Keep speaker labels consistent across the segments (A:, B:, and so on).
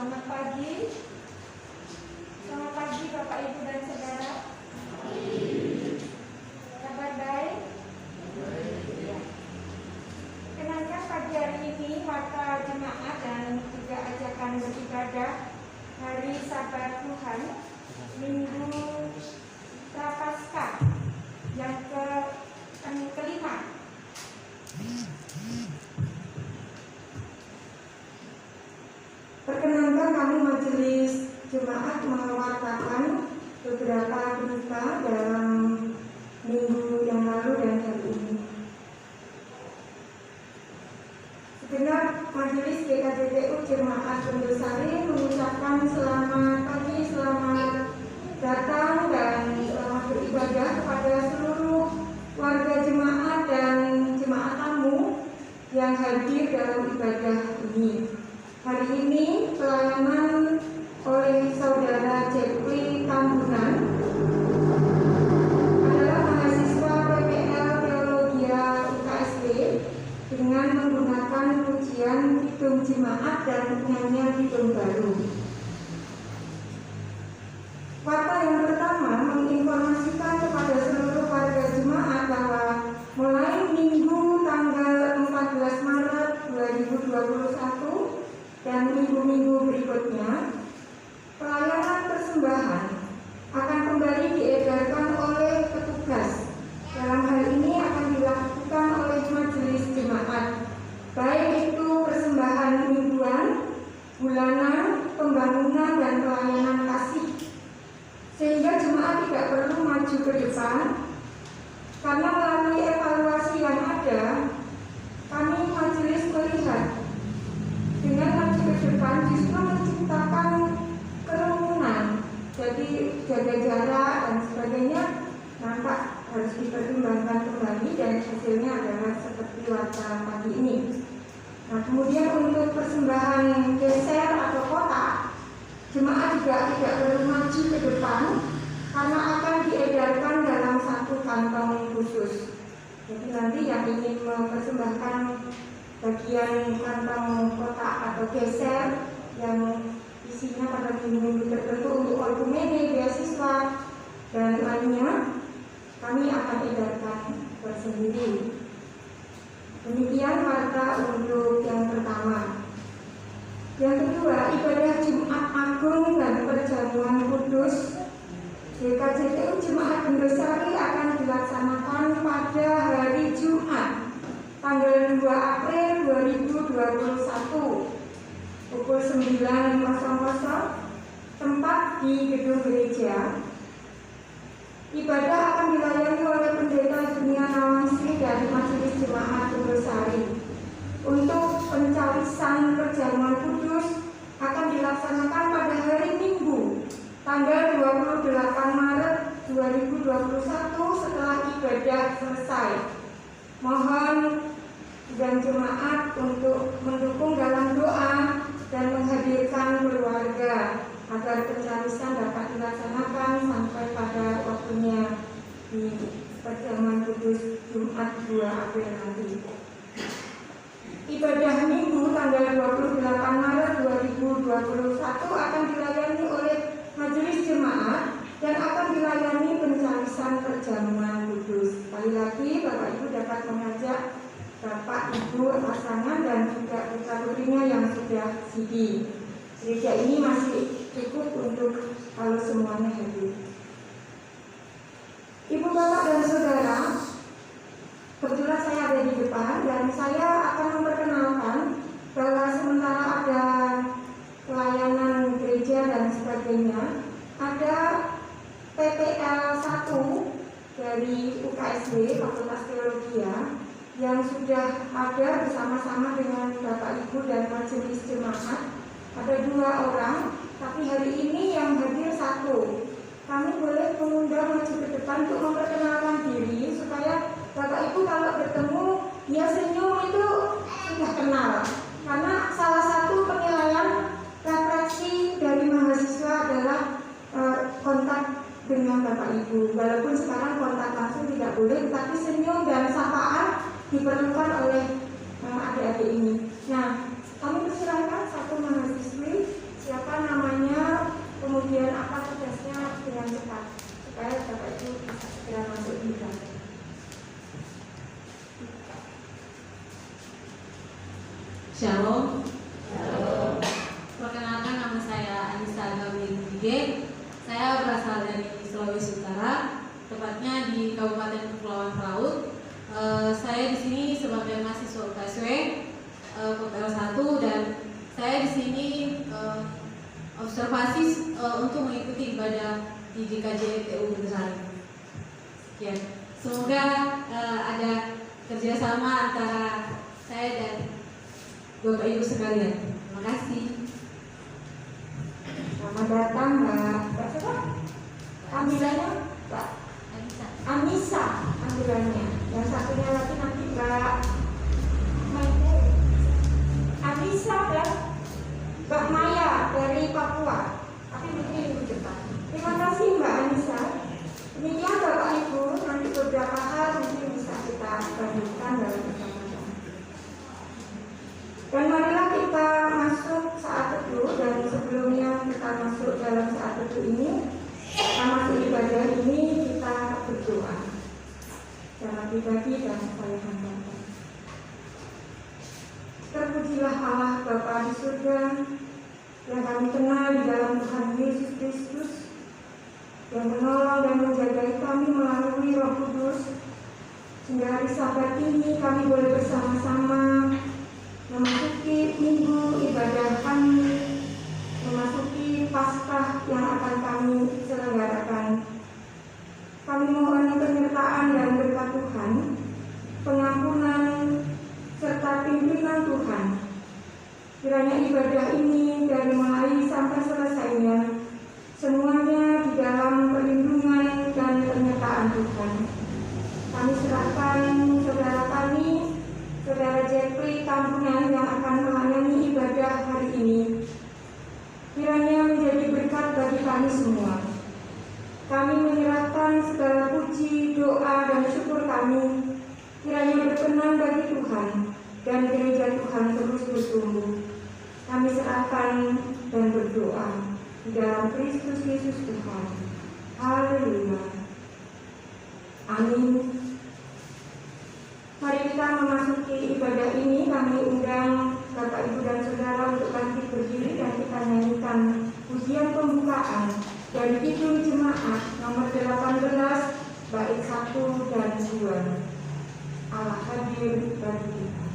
A: Selamat pagi. Selamat pagi Bapak Ibu dan Saudara. Kabar baik? Kenalkan pagi hari ini mata jemaat dan juga ajakan beribadah hari Sabat Tuhan Minggu Prapaskah yang kelima. Perkenankan kami majelis jemaat mewartakan beberapa berita dalam minggu yang lalu dan hari ini. Segenap majelis GKJPU Jemaat Pondosari mengucapkan selamat pagi, selamat datang dan selamat beribadah kepada seluruh warga jemaat dan jemaat tamu yang hadir dalam ibadah ini. Hari ini pelayanan oleh Saudara Jepli Tambunan adalah mahasiswa PPL Teologia UKSW dengan menggunakan pujian Kidung Jemaat dan nyanyian Kidung Baru. Warta yang pertama menginformasikan kepada seluruh warga jemaat bahwa mulai Minggu tanggal 14 Maret 2021 dan minggu-minggu berikutnya, pelayanan persembahan akan kembali diedarkan oleh petugas. Dalam hal ini akan dilakukan oleh majelis jemaat, baik itu persembahan mingguan, bulanan, pembangunan, dan pelayanan kasih. Sehingga jemaat tidak perlu maju ke depan, karena melalui evaluasi yang ada, kami majelis melihat dengan maju ke depan justru menciptakan kerumunan. Jadi jaga jarak dan sebagainya nampak harus dipertimbangkan kembali dan hasilnya adalah seperti warta pagi ini. Nah, kemudian untuk persembahan geser atau kotak, jemaat juga tidak perlu maju ke depan karena akan diedarkan dalam satu kantong khusus. Jadi nanti yang ingin mempersembahkan bagian kantong kotak atau geser yang isinya pada minggu-minggu tertentu untuk orkumene, beasiswa, dan lainnya, kami akan edarkan tersendiri. Demikian warta untuk yang pertama. Yang kedua, ibadah Jumat Agung dan Perjamuan Kudus GKJPU Jemaat Pondosari akan dilaksanakan pada hari Jumat tanggal 2 April 2021 pukul 9.00, tempat di gedung gereja. Ibadah akan dilayani oleh Pendeta Dunia Nawangsi dari Majelis Jemaat Pondosari. Untuk pencawisan perjamuan kudus akan dilaksanakan pada hari Minggu tanggal 28 Maret 2021 setelah ibadah selesai. Mohon dan jemaat untuk mendukung dalam doa dan menghadirkan keluarga agar pencawisan dapat dilaksanakan sampai pada waktunya di perjamuan kudus Jumat 2 April nanti. Ibadah Minggu tanggal 28 Maret 2021 akan dilayani oleh majelis jemaat dan akan dilayani pencawisan perjamuan kudus. Sekali lagi Bapak Ibu dapat mengajak Bapak Ibu pasangan dan juga putra-putrinya yang sudah sidi. Gereja ini masih cukup untuk kalau semuanya hadir. Ibu Bapak dan Saudara, kebetulan saya ada di depan dan saya akan memperkenalkan bahwa sementara ada pelayanan gereja dan sebagainya, ada PPL 1 dari UKSW Fakultas Teologia yang sudah ada bersama-sama dengan Bapak Ibu dan majelis jemaat. Ada 2 orang, tapi hari ini yang hadir 1. Kami boleh mengundang maju ke depan untuk memperkenalkan diri supaya Bapak Ibu kalau bertemu dia senyum itu sudah kenal. Karena salah satu penilaian refleksi dari mahasiswa adalah kontak dengan Bapak Ibu. Walaupun sekarang kontak langsung tidak boleh, tapi senyum dan sapaan diperlukan oleh adik-adik ini. Nah, kami persilahkan satu mahasiswi, siapa dengan cepat supaya Bapak Ibu bisa segera masuk di ibadah.
B: Shalom. Perkenalkan, nama saya Anissa Gabriel Dige. Saya berasal dari Sulawesi Utara, tepatnya di Kabupaten Kepulauan Pelaut. Saya di sini sebagai mahasiswa UKSW PPL 1 dan saya di sini observasi untuk mengikuti ibadah di GKJ TU Besar. Sekian. Semoga ada kerjasama antara saya dan Bapak Ibu sekalian. Terima kasih.
A: Selamat datang Mbak siapa? Panggilannya Mbak Anissa panggilannya. Yang satunya lagi nanti Mbak Anissa dan Mbak Maya dari Papua. Tapi mungkin di depan. Terima kasih Mbak Anissa. Demikian Bapak Ibu, nanti beberapa hal mungkin bisa kita lanjutkan dalam percakapan. Dan marilah kita masuk saat teduh, dan sebelumnya kita masuk dalam saat teduh ini, kita masuk ibadah ini, kita berdoa secara pribadi dan saya hamba. Terpujilah Allah Bapa di surga, yang kami kenal di dalam Tuhan Yesus Kristus, yang menolong dan menjaga kami melalui Roh Kudus, sehingga hari Sabat ini kami boleh bersama-sama memasuki minggu ibadah kami, memasuki Paskah yang akan kami selenggarakan. Kami mohon penyertaan dan berkat Tuhan, pengampunan serta pimpinan Tuhan. Kiranya ibadah ini dari mulai sampai selesainya semuanya di dalam perlindungan dan penyertaan Tuhan. Kami serahkan saudara kami, Saudara Jeffrey Tambunan yang akan melayani ibadah hari ini. Kiranya menjadi berkat bagi kami semua. Kami menyerahkan segala puji, doa, dan syukur kami. Kiranya berkenan bagi Tuhan dan gereja Tuhan terus bertumbuh. Kami serahkan dan berdoa di dalam Kristus Yesus Tuhan. Haleluya. Amin. Mari kita memasuki ibadah ini. Kami undang Bapak Ibu dan Saudara untuk bangkit berdiri dan kita nyanyikan pujian pembukaan dari Kidung Jemaat nomor 18 bait 1 dan 2. Allah hadir bagi kita.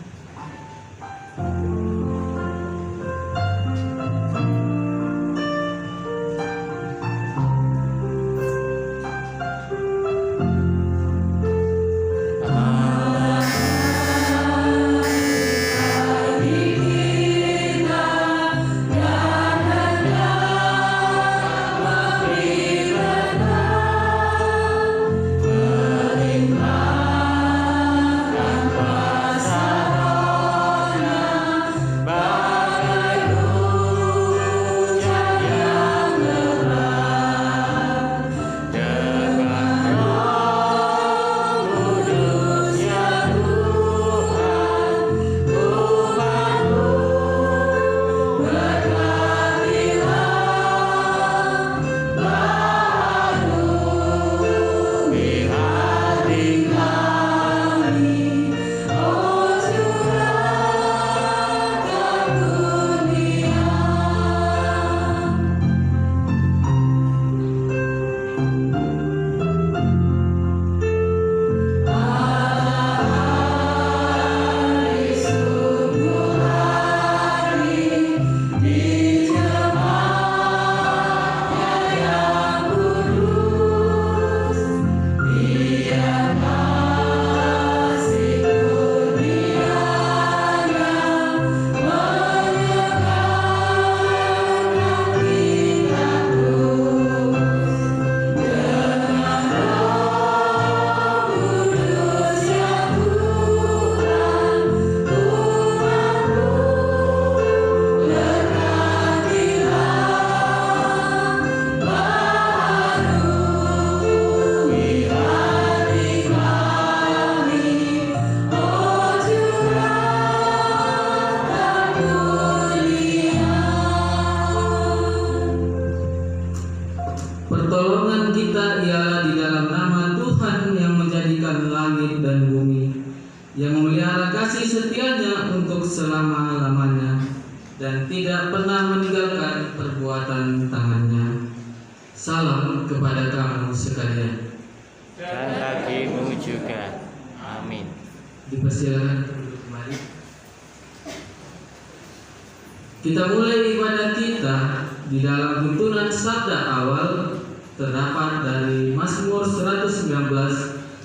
C: Sa Pertolongan kita ialah di dalam nama Tuhan yang menjadikan langit dan bumi, yang memelihara kasih setianya untuk selama-lamanya, dan tidak pernah meninggalkan perbuatan tangannya. Salam kepada kamu sekalian.
D: Dan bagimu juga. Amin.
C: Dipersilakan duduk kembali. Kita mulai ibadah kita di dalam tuntunan sabda awal terdapat dari Mazmur 119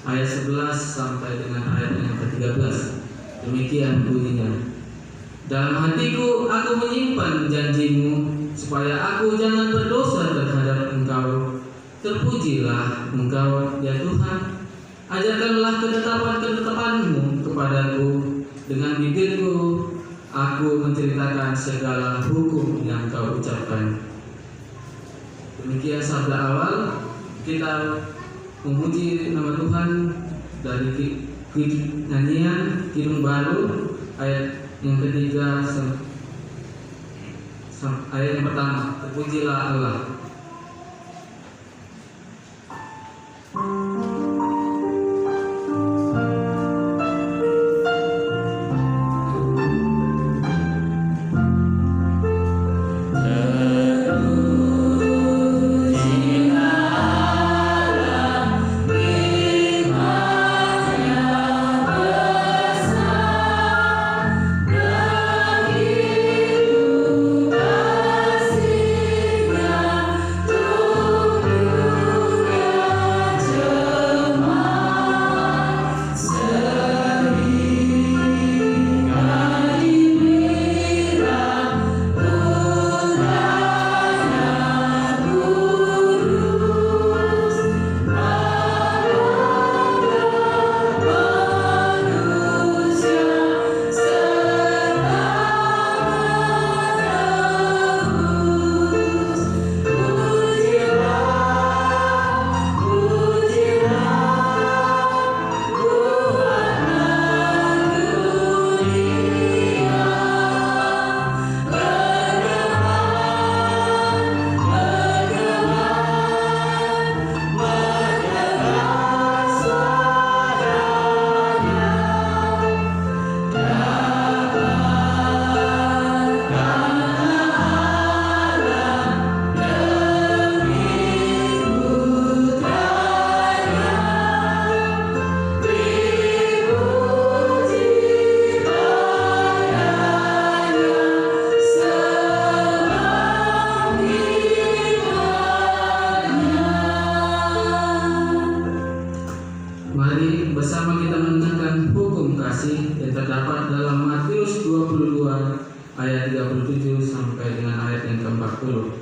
C: ayat 11 sampai dengan ayat yang ke-13. Demikian bunyinya. Dalam hatiku aku menyimpan janjimu, supaya aku jangan berdosa terhadap Engkau. Terpujilah Engkau ya Tuhan. Ajarkanlah ketetapan-ketetapan-Mu kepadaku. Dengan bibirku aku menceritakan segala hukum yang Kau ucapkan. Demikian sabda awal. Kita memuji nama Tuhan dari nyanyian Kidung Baru ayat yang ketiga ayat yang pertama. Terpujilah Allah. Mari bersama kita mendengarkan hukum kasih yang terdapat dalam Matius 22 ayat 37 sampai dengan ayat yang ke-40.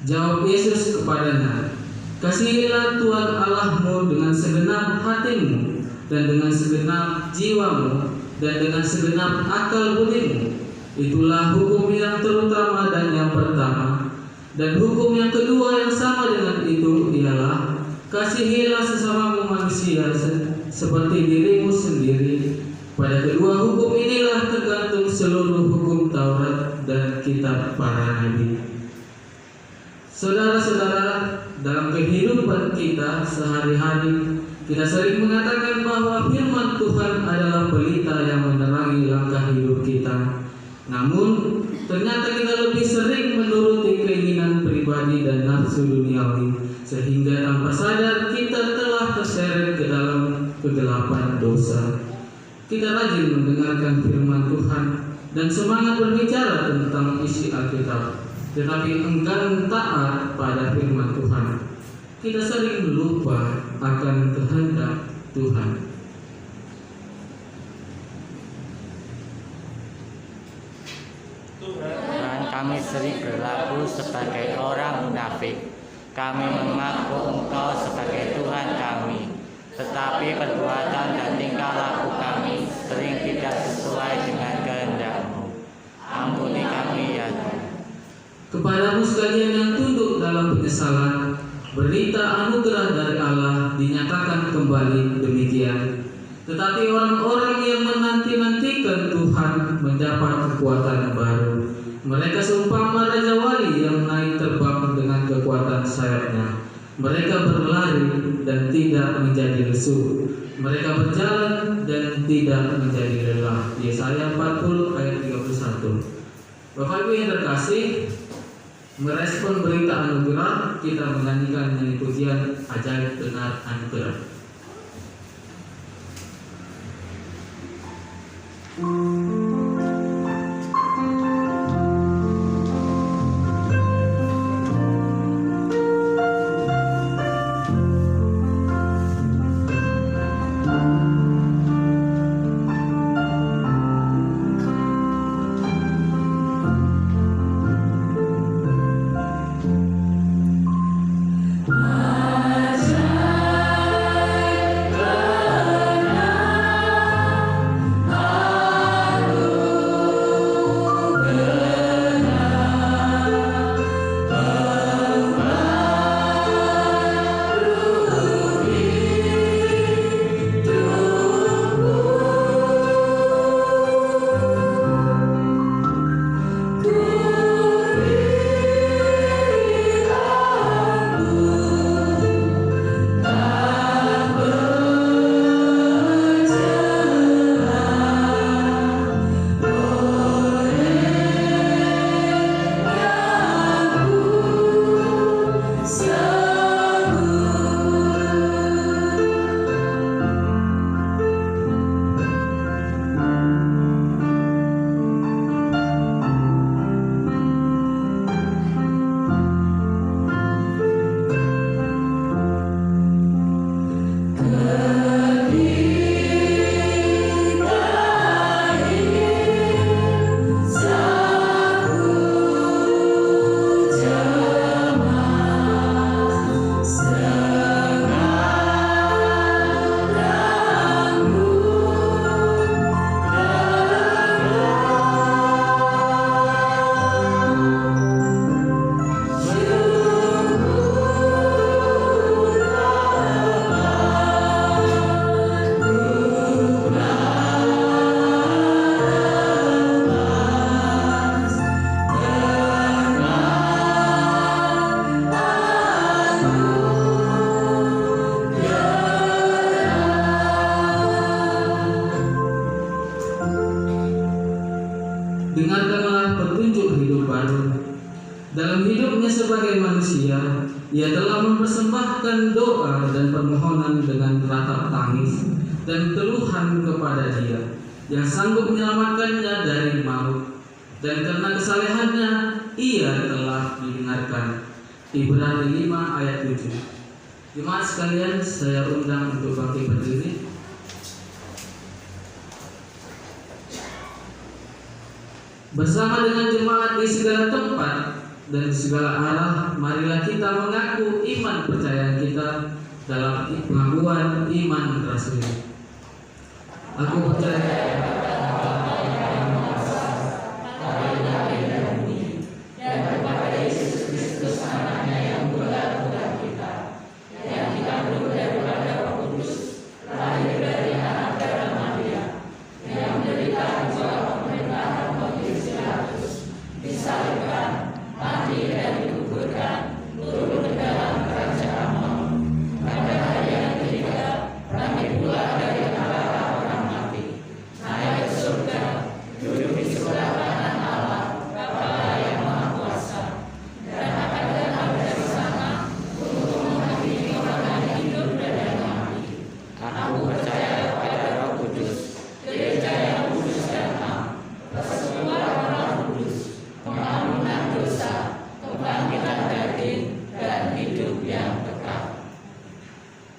C: Jawab Yesus kepadanya, "Kasihilah Tuhan Allahmu dengan segenap hatimu dan dengan segenap jiwamu dan dengan segenap akal budimu. Itulah hukum yang terutama dan yang pertama. Dan hukum yang kedua yang sama dengan itu ialah, kasihilah sesamamu manusia seperti dirimu sendiri. Pada kedua hukum inilah tergantung seluruh hukum Taurat dan kitab para nabi." Saudara-saudara, dalam kehidupan kita sehari-hari, kita sering mengatakan bahwa firman Tuhan adalah pelita yang menerangi langkah hidup kita. Namun, ternyata kita lebih sering menuruti keinginan pribadi dan nafsu duniawi, sehingga tanpa sadar kita telah terseret ke dalam kegelapan dosa. Kita rajin mendengarkan firman Tuhan dan semangat berbicara tentang isi Alkitab, tetapi enggan taat pada firman Tuhan. Kita sering lupa akan kehendak Tuhan.
D: Tuhan, kami sering berlaku sebagai orang munafik. Kami mengaku Engkau sebagai Tuhan kami, tetapi perbuatan dan tingkah laku kami sering tidak sesuai dengan kehendak-Mu. Ampuni kami ya Tuhan.
C: Kepadamu sekalian yang tunduk dalam penyesalan, berita anugerah dari Allah dinyatakan kembali demikian. Tetapi orang-orang yang menanti-nantikan Tuhan mendapat kekuatan baru. Mereka seumpama raja wali yang naik terbang dengan kekuatan mengepalkan sayapnya. Mereka berlari dan tidak menjadi lesu. Mereka berjalan dan tidak menjadi lelah. Yesaya 40 ayat 31. Bapak Ibu yang terkasih, merespon berita anugerah, kita menyanyikan nyanyi pujian Ajaib Benar Anugerah. Dengarkanlah petunjuk hidup baru. Dalam hidupnya sebagai manusia, ia telah mempersembahkan doa dan permohonan dengan ratap tangis dan keluhan kepada Dia yang sanggup menyelamatkannya dari maut, dan karena kesalehannya ia telah didengarkan. Ibrani 5 ayat 7. Jemaat sekalian, saya undang untuk bangkit berdiri. Bersama dengan jemaat di segala tempat dan di segala arah, marilah kita mengaku iman percayaan kita dalam pengakuan iman rasuli. Aku percaya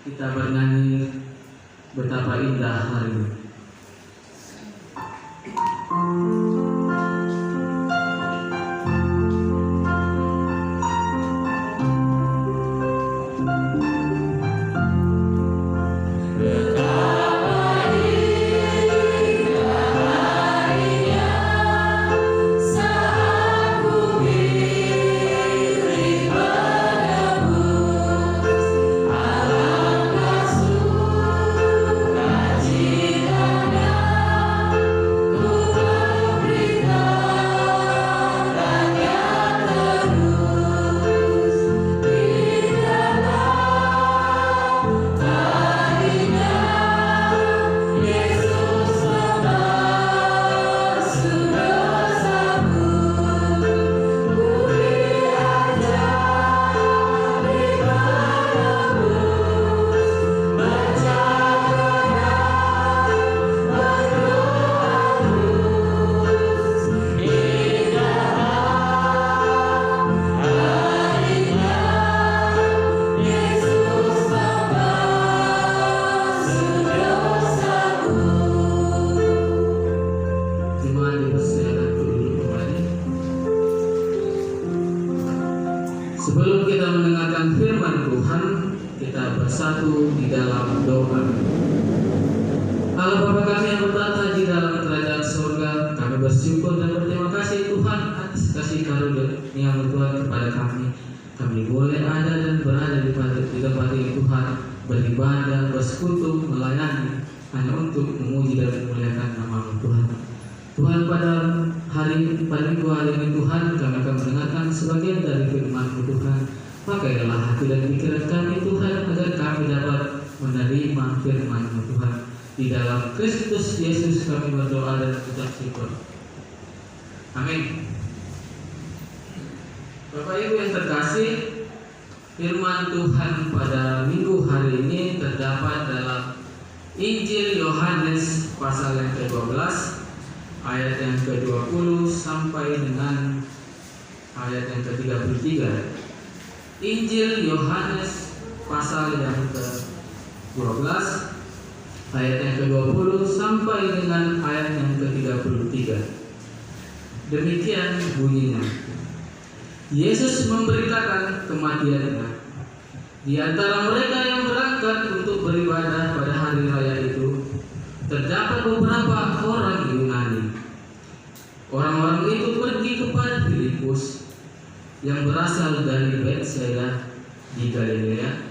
C: kita bernyanyi betapa indah hari ini.
E: Alangkah sukacita
C: Sebelum kita mendengarkan firman Tuhan, kita bersatu di dalam doa. Allah Bapa kami yang bertata di dalam kerajaan surga, kami bersyukur dan berterima kasih Tuhan atas kasih karunia Tuhan kepada kami. Kami boleh ada dan berada di tempat ini Tuhan, beribadah, bersekutu, melayani, hanya untuk memuji dan memuliakan nama Tuhan. Tuhan, pada minggu hari ini Tuhan, kami akan mendengarkan sebagian dari firman Tuhan. Pakailah hati dan pikiran kami Tuhan, agar kami dapat menerima firman Tuhan. Di dalam Kristus Yesus kami berdoa dan ucap syukur. Amin. Bapak Ibu yang terkasih, firman Tuhan pada minggu hari ini terdapat dalam Injil Yohanes pasal yang ke-12 ayat yang ke-20 sampai dengan ayat yang ke-33. Injil Yohanes pasal yang ke-12 ayat yang ke-20 sampai dengan ayat yang ke-33. Demikian bunyinya. Yesus memberitakan kematiannya. Di antara mereka yang berangkat untuk beribadah pada hari raya itu, terdapat beberapa orang Yunani. Orang-orang itu pergi kepada Filipus yang berasal dari Betsaida di Galilea,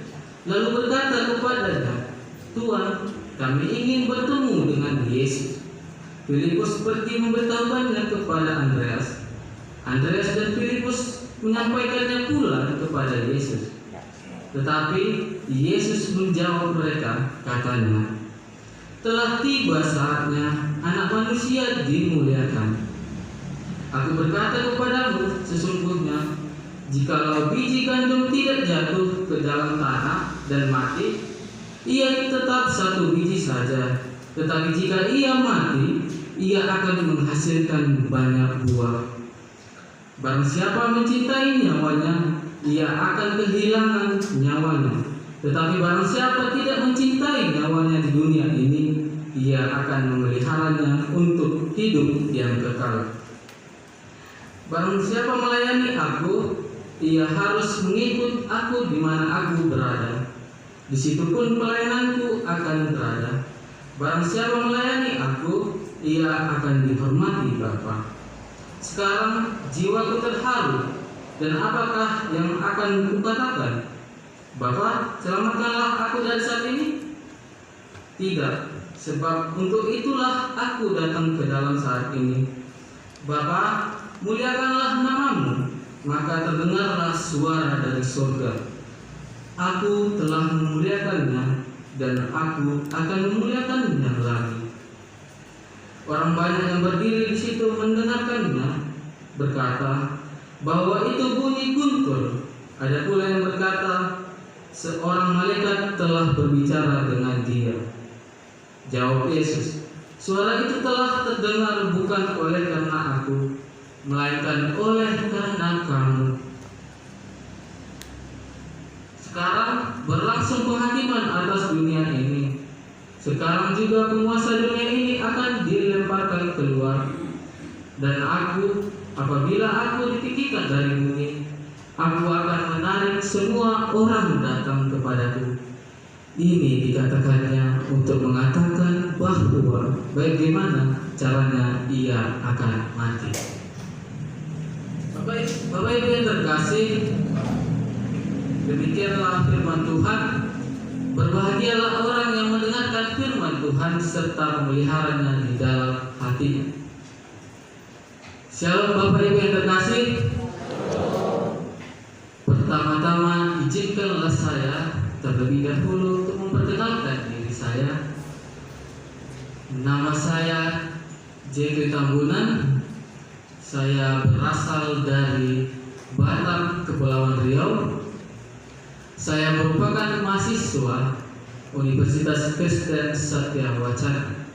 C: lalu berkata kepadanya, "Tuan, kami ingin bertemu dengan Yesus." Filipus pergi memberitahukannya kepada Andreas. Andreas dan Filipus menyampaikannya pula kepada Yesus. Tetapi Yesus menjawab mereka, katanya, "Telah tiba saatnya Anak Manusia dimuliakan. Aku berkata kepadamu, sesungguhnya jikalau biji gandum tidak jatuh ke dalam tanah dan mati, ia tetap satu biji saja. Tetapi jika ia mati, ia akan menghasilkan banyak buah. Barang siapa mencintai nyawanya, ia akan kehilangan nyawanya. Tetapi barang siapa tidak mencintai nyawanya di dunia ini, ia akan memeliharanya untuk hidup yang kekal. Barang siapa melayani aku, ia harus mengikut aku di mana aku berada. Di situ pun pelayananku akan berada. Barang siapa melayani aku, ia akan dihormati Bapa. Sekarang jiwaku terharu, dan apakah yang akan kukatakan? Bapa, selamatkanlah aku dari saat ini? Tidak, sebab untuk itulah aku datang ke dalam saat ini. Bapa, muliakanlah namamu. Maka terdengarlah suara dari surga. Aku telah memuliakannya, dan aku akan memuliakannya lagi. Orang banyak yang berdiri di situ mendengarkannya berkata bahwa itu bunyi guntur. Ada pula yang berkata, seorang malaikat telah berbicara dengan dia. Jawab Yesus, suara itu telah terdengar bukan oleh karena aku, melainkan oleh karena kamu. Sekarang berlangsung penghakiman atas dunia ini. Sekarang juga penguasa dunia ini akan dilemparkan keluar. Dan aku, apabila aku ditinggikan dari bumi, aku akan menarik semua orang datang kepadaku. Ini dikatakannya untuk mengatakan bahwa bagaimana caranya ia akan mati. Bapak Ibu yang terkasih, demikianlah firman Tuhan. Berbahagialah orang yang mendengarkan firman Tuhan serta memeliharanya di dalam hatinya. Shalom Bapak Ibu yang terkasih. Pertama-tama izinkanlah saya terlebih dahulu untuk memperkenalkan diri saya. Nama saya J.K. Tambunan. Saya berasal dari Batam, Kepulauan Riau. Saya merupakan mahasiswa Universitas Kristen Satya Wacana.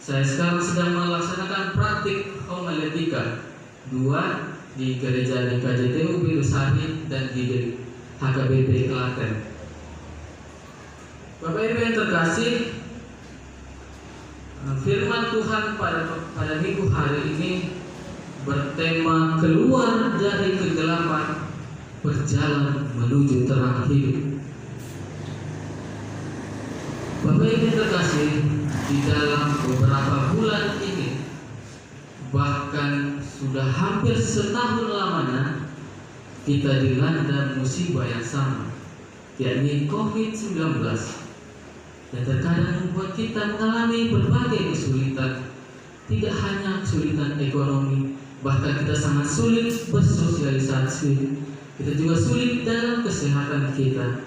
C: Saya sekarang sedang melaksanakan praktik homiletika 2 di gereja DKJTU Biru Sari dan di HKBP Klaten. Bapak Ibu yang terkasih, firman Tuhan pada minggu hari ini bertema keluar dari kegelapan berjalan menuju terang hidup. Bapak Ibu terkasih, di dalam beberapa bulan ini, bahkan sudah hampir setahun lamanya, kita dilanda musibah yang sama, yakni COVID-19, yang terkadang membuat kita mengalami berbagai kesulitan. Tidak hanya kesulitan ekonomi, bahkan kita sangat sulit bersosialisasi. Kita juga sulit dalam kesehatan kita.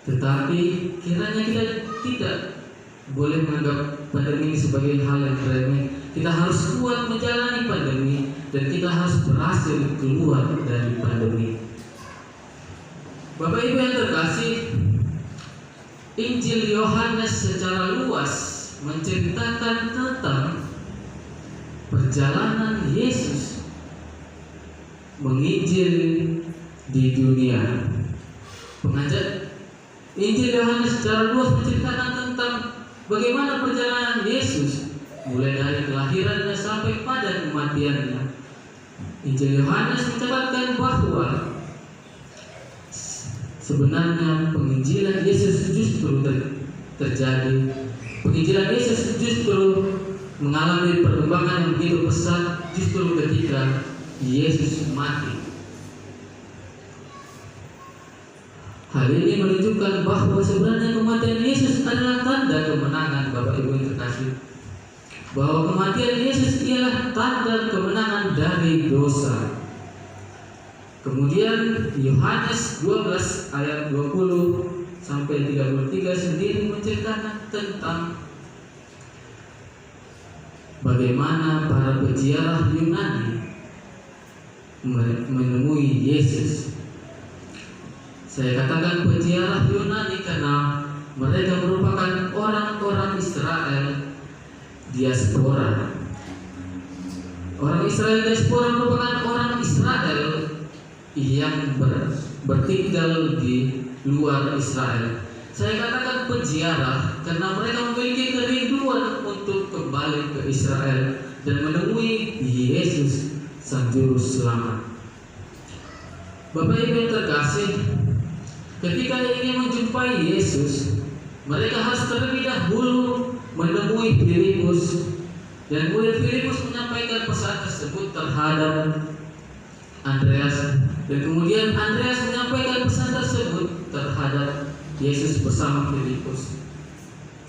C: Tetapi kiranya kita tidak boleh menganggap pandemi ini sebagai hal yang remeh. Kita harus kuat menjalani pandemi, dan kita harus berhasil keluar dari pandemi. Bapak Ibu yang terkasih, Injil Yohanes secara luas menceritakan tentang perjalanan Yesus menginjil di dunia. Injil Yohanes secara luas menceritakan tentang bagaimana perjalanan Yesus mulai dari kelahirannya sampai pada kematiannya. Injil Yohanes mencatatkan bahwa sebenarnya penginjilan Yesus justru terjadi. Penginjilan Yesus justru mengalami perkembangan yang begitu pesat justru ketika Yesus mati. Hal ini menunjukkan bahwa sebenarnya kematian Yesus adalah tanda kemenangan, Bapak Ibu yang terkasih. Bahwa kematian Yesus ialah tanda kemenangan dari dosa. Kemudian Yohanes 12 ayat 20 sampai 33 sendiri menceritakan tentang bagaimana para peziarah Yunani menemui Yesus. Saya katakan peziarah Yunani karena mereka merupakan orang-orang Israel diaspora. Orang Israel diaspora merupakan orang Israel yang bertinggal di luar Israel. Saya katakan peziarah karena mereka memiliki kerinduan untuk kembali ke Israel dan menemui Yesus Sang Juru Selamat. Bapak Ibu yang terkasih, ketika ingin menjumpai Yesus, mereka harus terlebih dahulu menemui Filipus, dan kemudian Filipus menyampaikan pesan tersebut terhadap Andreas, dan kemudian Andreas menyampaikan pesan tersebut terhadap Yesus bersama Filipus.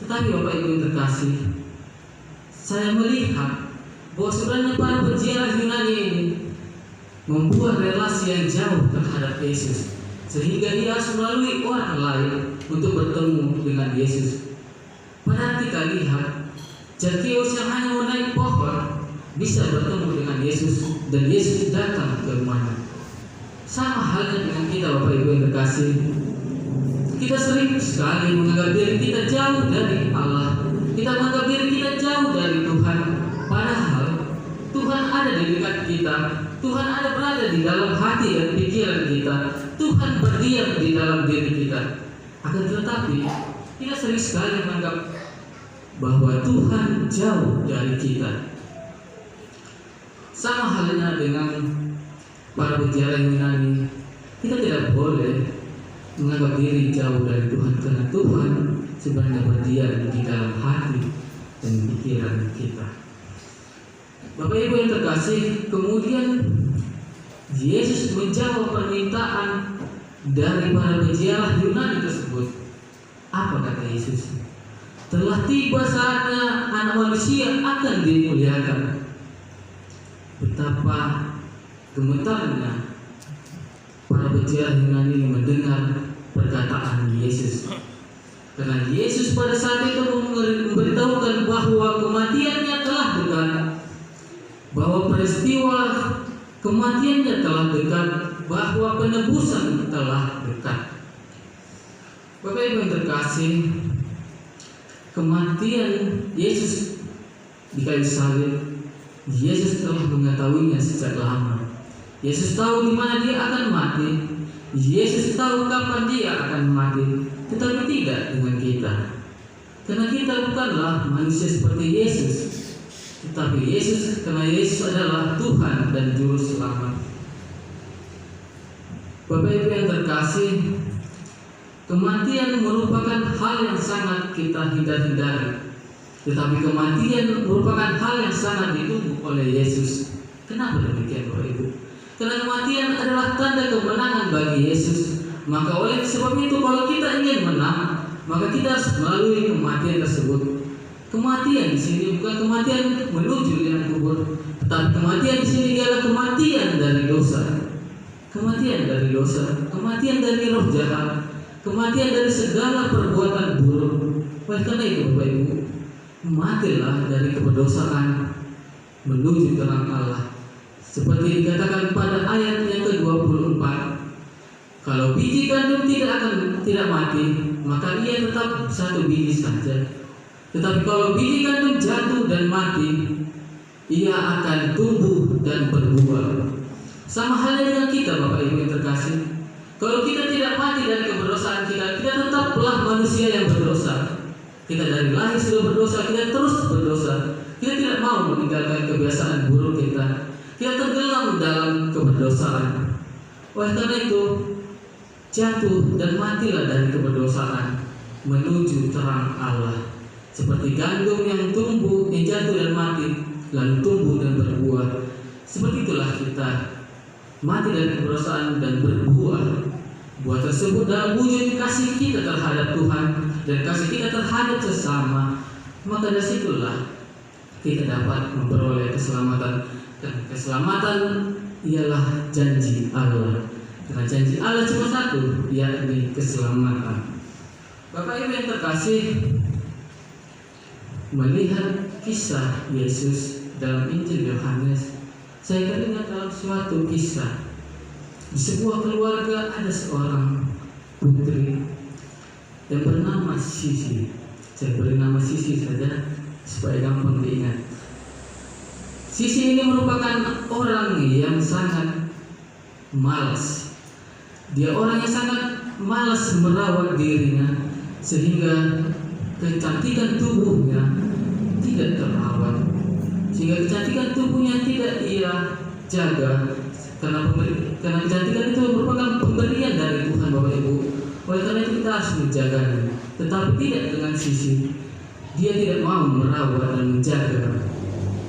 C: Tetapi Bapak Ibu yang terkasih, saya melihat bahwa sebenarnya para peziarah Yunani ini membuat relasi yang jauh terhadap Yesus, sehingga dia harus melalui orang lain untuk bertemu dengan Yesus. Padahal kita lihat Zakheus yang hanya menaik pohon bisa bertemu dengan Yesus, dan Yesus datang ke rumahnya. Sama halnya dengan kita, Bapak Ibu yang terkasih. Kita sering sekali menganggap diri kita jauh dari Allah. Kita menganggap diri kita jauh dari Tuhan. Padahal Tuhan ada di dekat kita. Tuhan ada berada di dalam hati dan pikiran kita. Tuhan berdiam di dalam diri kita. Akan tetapi kita sering sekali menganggap bahwa Tuhan jauh dari kita. Sama halnya dengan para peziarah Yunani, kita tidak boleh menganggap diri jauh dari Tuhan, karena Tuhan sebenarnya berdiam di dalam hati dan pikiran kita. Bapak Ibu yang terkasih, kemudian Yesus menjawab permintaan dari para peziarah Yunani tersebut. Apa kata Yesus? Telah tiba saatnya Anak Manusia akan dimuliakan. Betapa gemetarnya para peziarah Yunani mendengar perkataan Yesus, karena Yesus pada saat itu memberitahukan bahwa kematiannya telah dekat, bahwa peristiwa kematiannya telah dekat, bahwa penebusan telah dekat. Bapak Ibu yang terkasih, kematian Yesus di kayu salib, Yesus telah mengetahuinya sejak lama. Yesus tahu di mana dia akan mati. Yesus tahu kapan dia akan mati. Tetapi tidak dengan kita, karena kita bukanlah manusia seperti Yesus. Tetapi Yesus, karena Yesus adalah Tuhan dan Juru Selamat. Bapak Ibu yang terkasih, kematian merupakan hal yang sangat kita hindari. Tetapi kematian merupakan hal yang sangat ditunggu oleh Yesus. Kenapa demikian Bapak Ibu? Karena kematian adalah tanda kemenangan bagi Yesus. Maka oleh sebab itu kalau kita ingin menang, maka kita harus melalui kematian tersebut. Kematian di sini bukan kematian menuju liang kubur, tetapi kematian di sini adalah kematian dari dosa. Kematian dari dosa, kematian dari roh jahat, kematian dari segala perbuatan buruk. Oleh karena itu Bapak Ibu, matilah dari keberdosaan menuju terang Allah. Seperti dikatakan pada ayat yang ke-24, kalau biji gandum tidak mati, maka ia tetap satu biji saja. Tetapi kalau biji gandum jatuh dan mati, ia akan tumbuh dan berbuah. Sama halnya dengan kita Bapak Ibu yang terkasih. Kalau kita tidak mati dari keberdosaan kita, kita tetaplah manusia yang berdosa. Kita dari lahir sudah berdosa, kita terus berdosa. Kita tidak mau meninggalkan kebiasaan buruk kita. Kita tenggelam dalam keberdosaan. Oleh karena itu, jatuh dan matilah dari keberdosaan menuju terang Allah. Seperti gandum yang tumbuh, yang jatuh dan mati, lalu tumbuh dan berbuah. Seperti itulah kita mati dari keberdosaan dan berbuah. Buah tersebut dalam wujud kasih kita terhadap Tuhan dan kasih kita terhadap sesama. Maka dari situlah kita dapat memperoleh keselamatan. Dan keselamatan ialah janji Allah. Karena janji Allah cuma satu, yakni keselamatan. Bapak Ibu yang terkasih, melihat kisah Yesus dalam Injil Yohanes, saya teringat dalam suatu kisah. Di sebuah keluarga ada seorang putri yang bernama Sisi. Saya beri nama Sisi saja supaya gampang diingat. Sisi ini merupakan orang yang sangat malas. Dia orang yang sangat malas merawat dirinya, sehingga kecantikan tubuhnya tidak terawat, sehingga kecantikan tubuhnya tidak ia jaga. Karena kecantikan itu merupakan pemberian dari Tuhan Bapak Ibu. Oleh karena itu kita harus menjaganya. Tetapi tidak dengan Sisi. Dia tidak mau merawat dan menjaga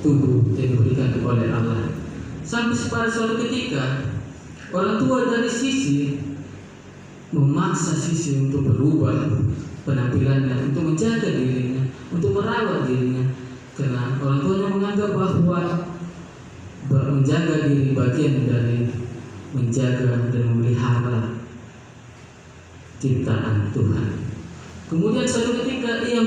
C: tubuh yang diberikan oleh Allah. Sampai pada suatu ketika orang tua dari Sisi memaksa Sisi untuk berubah penampilannya, untuk menjaga dirinya, untuk merawat dirinya. Karena orang tuanya menganggap bahwa menjaga diri bagian dari menjaga dan memelihara ciptaan Tuhan. Kemudian suatu ketika ia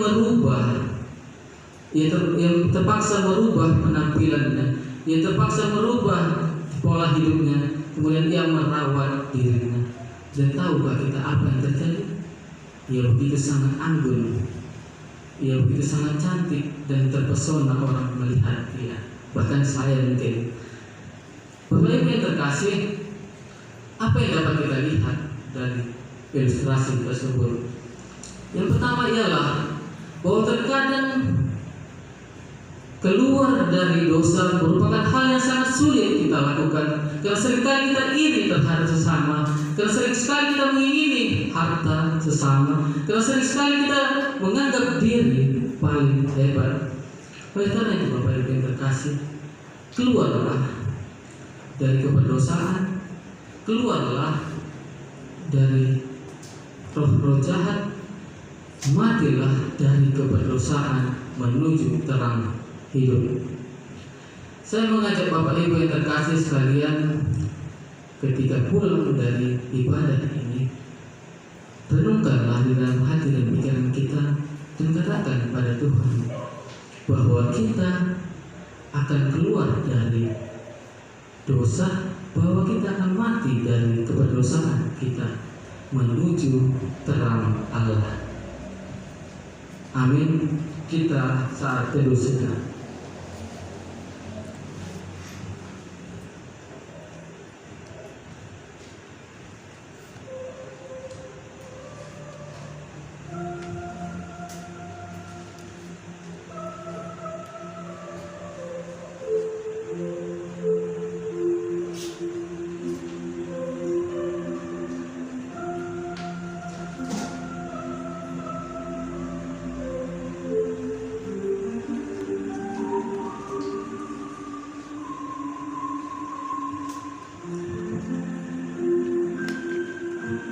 C: terpaksa merubah penampilannya, ia terpaksa merubah pola hidupnya, kemudian ia merawat dirinya. Dan tahukah kita apa yang terjadi? Ia begitu sangat anggun, ia begitu sangat cantik dan terpesona orang melihat dia. Bahkan saya mungkin. Bapak Ibu yang terkasih, apa yang dapat kita lihat dari ilustrasi tersebut? Yang pertama ialah bahwa terkadang keluar dari dosa merupakan hal yang sangat sulit kita lakukan. Karena seringkali kita iri terhadap sesama, karena sering sekali kita mengingini harta sesama, karena sering sekali kita menganggap diri paling hebat. Oleh karena itu Bapak Ibu yang terkasih, keluarlah dari keberdosaan, keluarlah dari roh-roh jahat, matilah dari keberdosaan menuju terang hidup. Saya mengajak Bapak Ibu yang terkasih sekalian, ketika pulang dari ibadah ini, renungkanlah di dalam hati dan pikiran kita dan katakan pada Tuhan bahwa kita akan keluar dari dosa, bahwa kita akan mati dari keberdosaan kita menuju terang Allah. Amin. Kita saat teduh sejenak.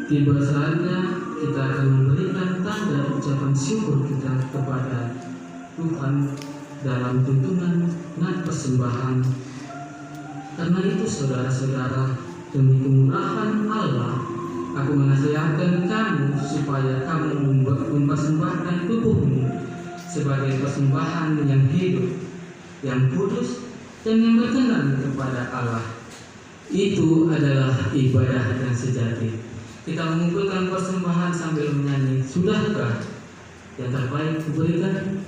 C: tiba saatnya kita akan memberikan tanda ucapan syukur kita kepada Tuhan dalam tuntunan dan persembahan. Karena itu saudara-saudara, demi kemurahan Allah, aku menasihatkan kamu supaya kamu mempersembahkan tubuhmu sebagai persembahan yang hidup, yang kudus, dan yang berkenan kepada Allah. Itu adalah ibadah yang sejati. Kita mengumpulkan persembahan sambil menyanyi, sudahkah yang terbaik kuberikan?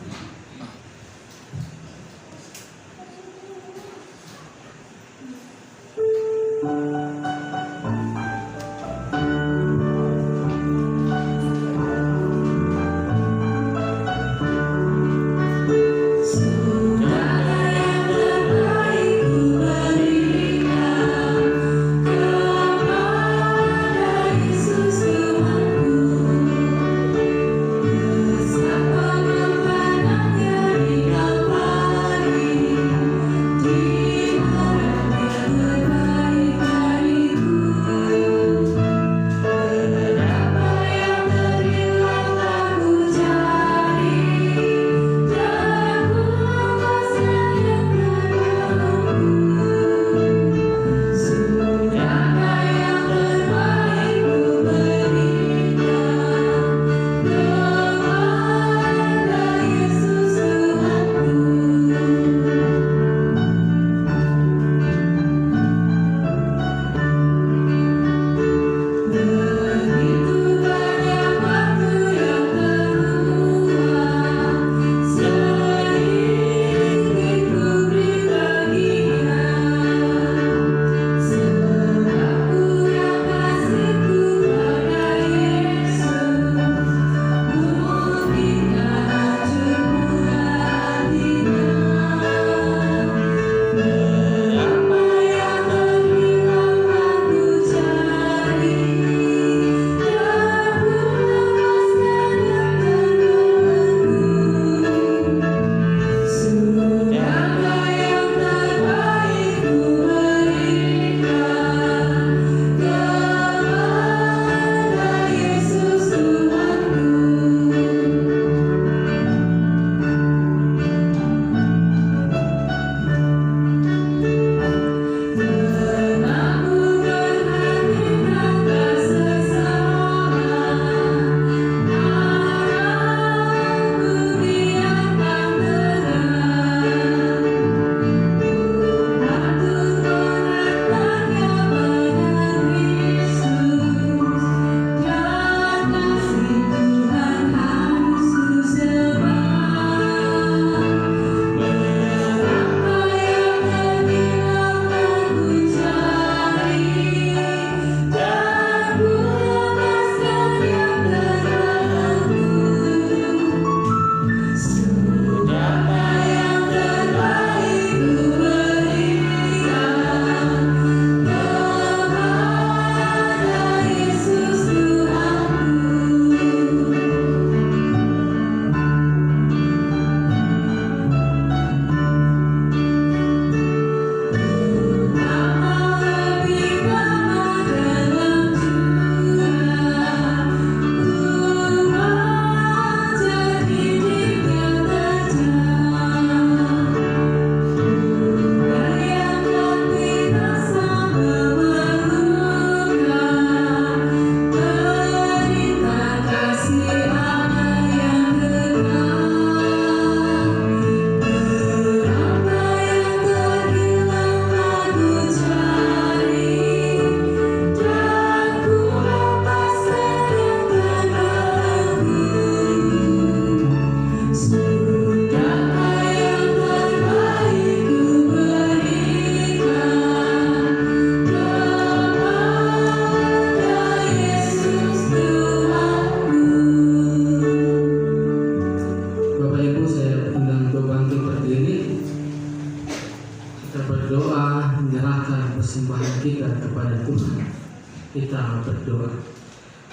C: Kita berdoa.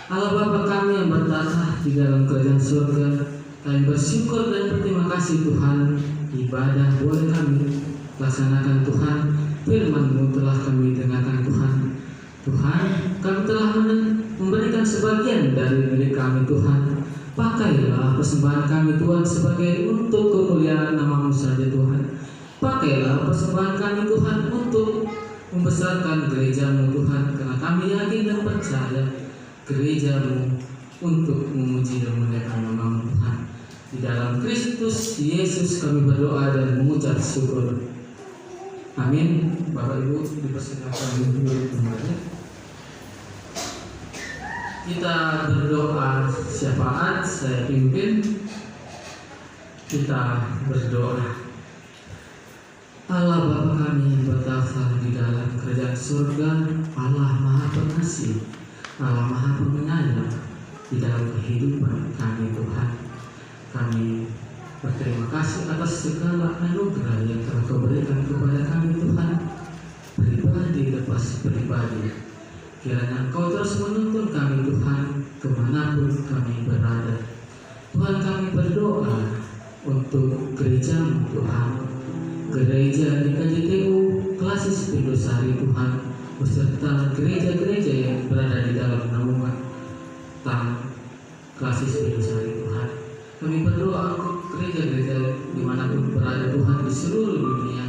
C: Allah Bapa kami yang bertata di dalam kerajaan surga, kami bersyukur dan berterima kasih Tuhan. Ibadah boleh kami laksanakan Tuhan, firman-Mu telah kami dengarkan Tuhan. Tuhan, kami telah memberikan sebagian dari milik kami Tuhan. Pakailah persembahan kami Tuhan sebagai untuk kemuliaan nama-Mu saja Tuhan. Pakailah persembahan kami Tuhan untuk membesarkan gereja-Mu Tuhan, karena kami yakin dan percaya gereja-Mu untuk memuji dan memuliakan nama-Mu Tuhan. Di dalam Kristus Yesus kami berdoa dan mengucap syukur. Amin. Bapak Ibu dipersilakan duduk kembali. Kita berdoa syafaat, saya pimpin. Kita berdoa. Allah Bapa kami yang bertahta di dalam kerajaan surga, Allah Maha Pengasih, Allah Maha Penyayang di dalam kehidupan kami Tuhan. Kami berterima kasih atas segala anugerah yang telah Kau berikan kepada kami Tuhan, pribadi lepas pribadi. Kiranya Engkau terus menuntun kami Tuhan kemanapun kami berada. Tuhan, kami berdoa untuk gereja-Mu Tuhan, gereja di KJTU Klasis Pindosari Tuhan, beserta gereja-gereja yang berada di dalam naungan Klasis Pindosari Tuhan. Kami berdoa untuk gereja-gereja dimanapun berada Tuhan di seluruh dunia.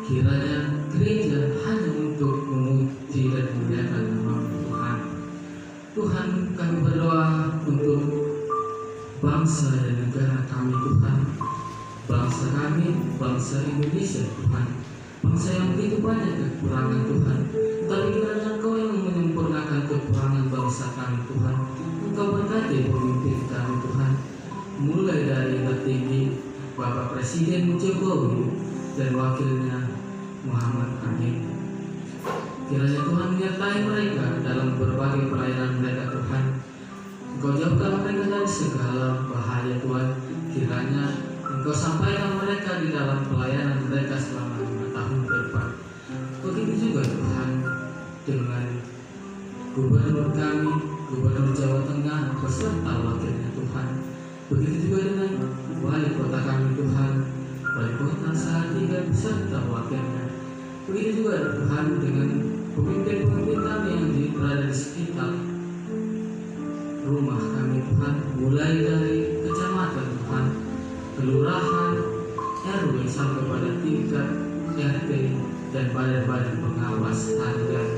C: Kiranya gereja hanya untuk memuji dan memuliakan nama Tuhan. Tuhan, kami berdoa untuk bangsa dan negara kami Tuhan. Bangsa kami, bangsa Indonesia Tuhan, bangsa yang begitu banyak kekurangan Tuhan. Tapi kiranya Engkau yang menyempurnakan kekurangan bangsa kami Tuhan. Engkau berkati pemimpin kami Tuhan, mulai dari tertinggi Bapak Presiden Jokowi dan wakilnya Muhammad Amin. Kiranya Tuhan menyertai mereka dalam berbagai pelayanan mereka Tuhan. Engkau jauhkan mereka dari segala bahaya Tuhan. Kiranya Engkau sampaikan mereka di dalam pelayanan mereka selama 5 tahun ke depan. Begitu juga Tuhan dengan Gubernur kami, Gubernur Jawa Tengah beserta wakilnya Tuhan. Begitu juga dengan Wali Kota kami Tuhan, Wali Kota Salatiga beserta wakilnya. Begitu juga Tuhan dengan pemimpin-pemimpin kami yang berada di sekitar rumah kami Tuhan, mulai dari kecamatan Tuhan, kelurahan, RW sampai pada tingkat RT dan badan-badan pengawas harian.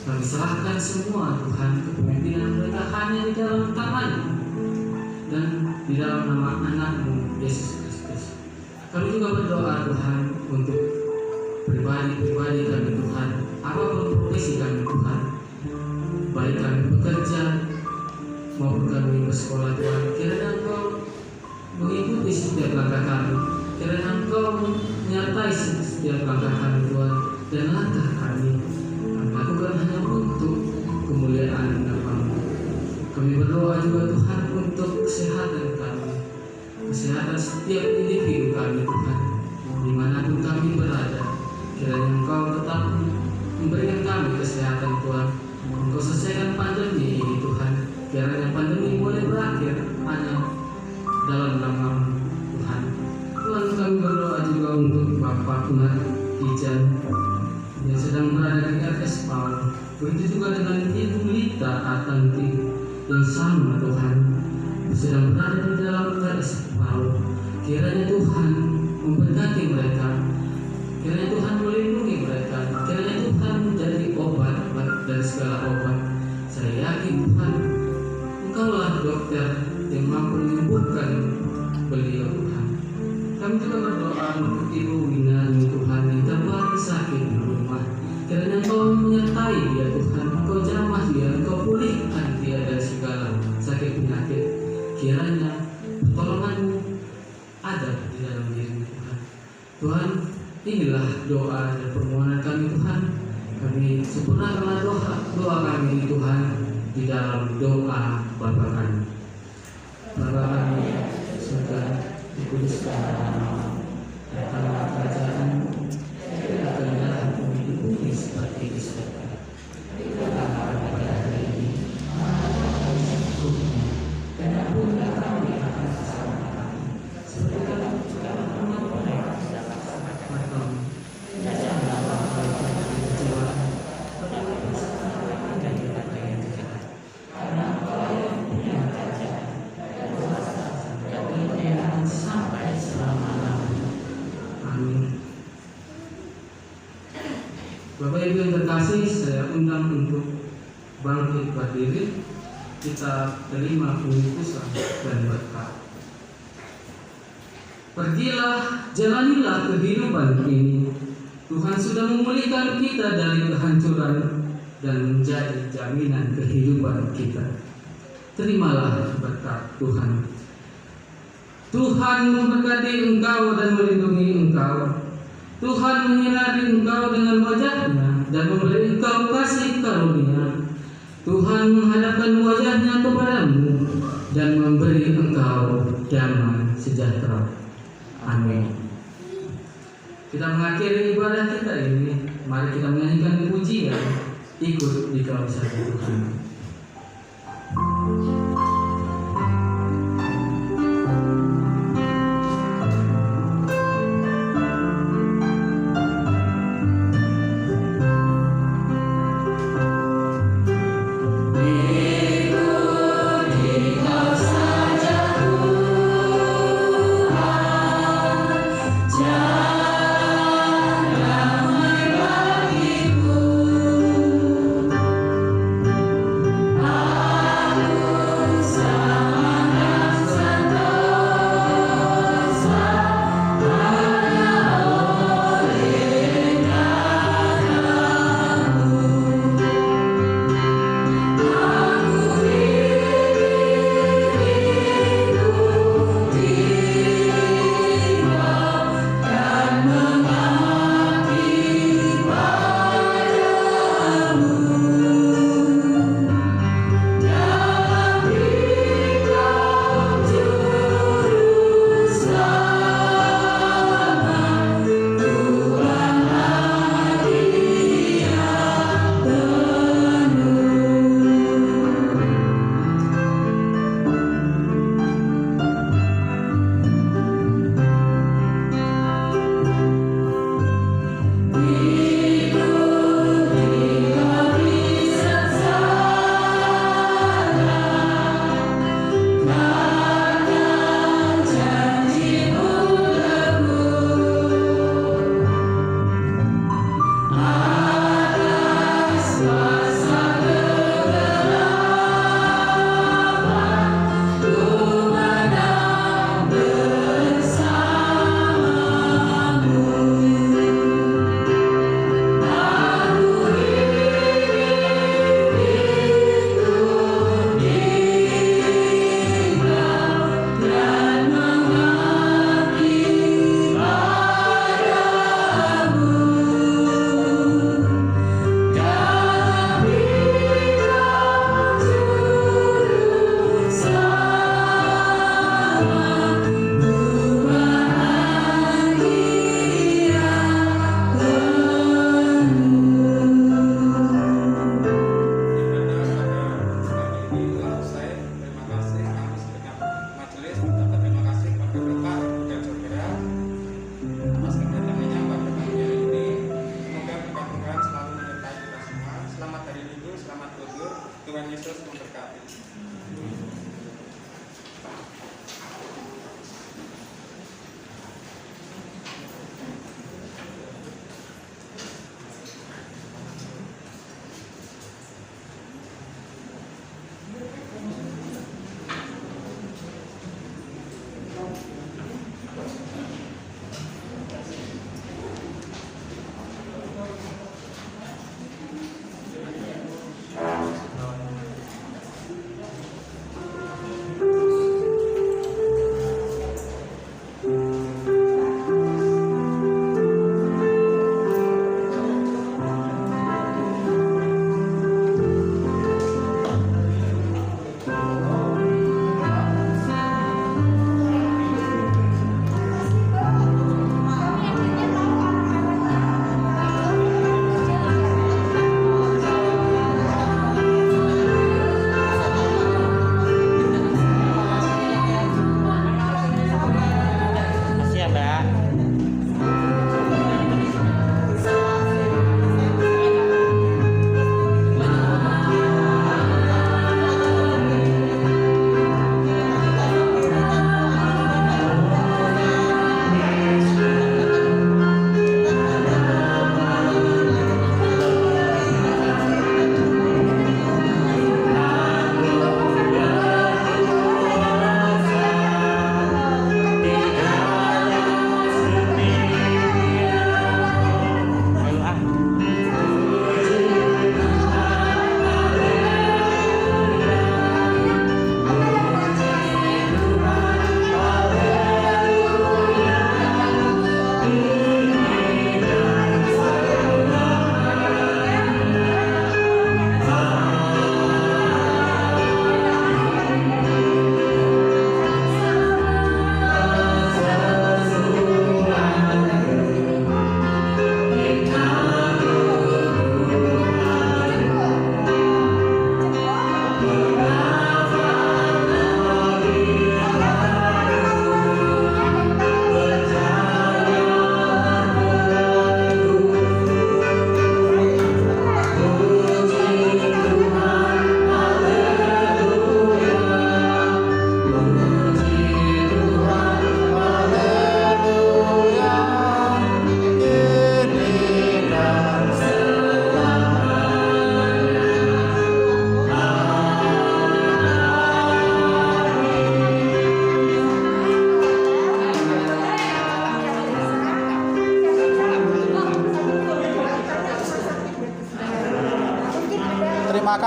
C: Kami serahkan semua Tuhan kepemimpinan mereka hanya di dalam tangan-Mu dan di dalam nama anak-Mu Yesus Kristus. Kami juga berdoa Tuhan untuk pribadi-pribadi kami Tuhan, apapun profesi kami Tuhan, baik kami bekerja maupun kami bersekolah Tuhan. Kiranya Engkau mengikuti setiap langkah kami, kiranya Engkau menyertai setiap langkah kami Tuhan, dan langkah kami lakukan hanya untuk kemuliaan nama-Mu. Kami berdoa juga Tuhan untuk kesehatan kami, kesehatan setiap individu kami Tuhan, dimanapun kami berada. Kiranya Engkau tetap memberikan kami kesehatan Tuhan. Engkau selesaikan pandemi ini Tuhan. Kiranya pandemi boleh berakhir hanya dalam nama-Mu Tuhan. Tuhan, kami berdoa juga untuk Bapak Umar Ijan yang sedang berada di RS Paul. Begitu juga dengan Ibu Lita Atanti yang sama Tuhan, sedang berada di dalam RS Paul. Kiranya Tuhan memberkati mereka, kiranya Tuhan melindungi mereka, kiranya Tuhan menjadi obat dari segala obat. Saya yakin Tuhan, Engkaulah dokter yang mampu menyembuhkan beliau Tuhan. Kami juga berdoa untuk Ibu Winani Tuhan yang terbaring sakit di rumah. Kiranya Engkau menyertai dia Tuhan, Engkau jamah dia, Engkau pulihkan dia dari segala sakit penyakit. Kiranya pertolongan-Mu ada di dalam diri Tuhan. Tuhan, inilah doa dan permohonan kami Tuhan. Kami sempurnakanlah doa kami Tuhan di dalam doa Bapa kami. Bapa kami di surga, dikuduskan nama-Mu, datanglah kerajaan-Mu, kehendakmu di bumi seperti di surga. Berikanlah kami pada hari ini hukumnya, dan ampunilah kami akan kesalahan kami, seperti kami juga mengampuni mereka yang kesalahan kami. Dan janganlah kami terjebak dalam cobaan, tetapi bebaskanlah kami dari yang jahat. Ibu yang terkasih, saya undang untuk bangkit berdiri. Kita terima pengukusan dan berkat. Pergilah, jalanilah kehidupan ini. Tuhan sudah memulihkan kita dari kehancuran dan menjadi jaminan kehidupan kita. Terimalah berkat Tuhan. Tuhan memberkati engkau dan melindungi engkau. Tuhan menyinari engkau dengan wajah-Nya dan memberi engkau kasih karunia. Tuhan menghadapkan wajah-Nya kepadamu dan memberi engkau damai sejahtera. Amin. Kita mengakhiri ibadah kita ini. Mari kita menyanyikan pujian ikut di kawasan Tuhan.
E: Jangan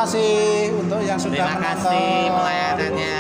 E: kasih untuk yang sudah
D: Terima
E: menonton.
D: kasih pelayanannya.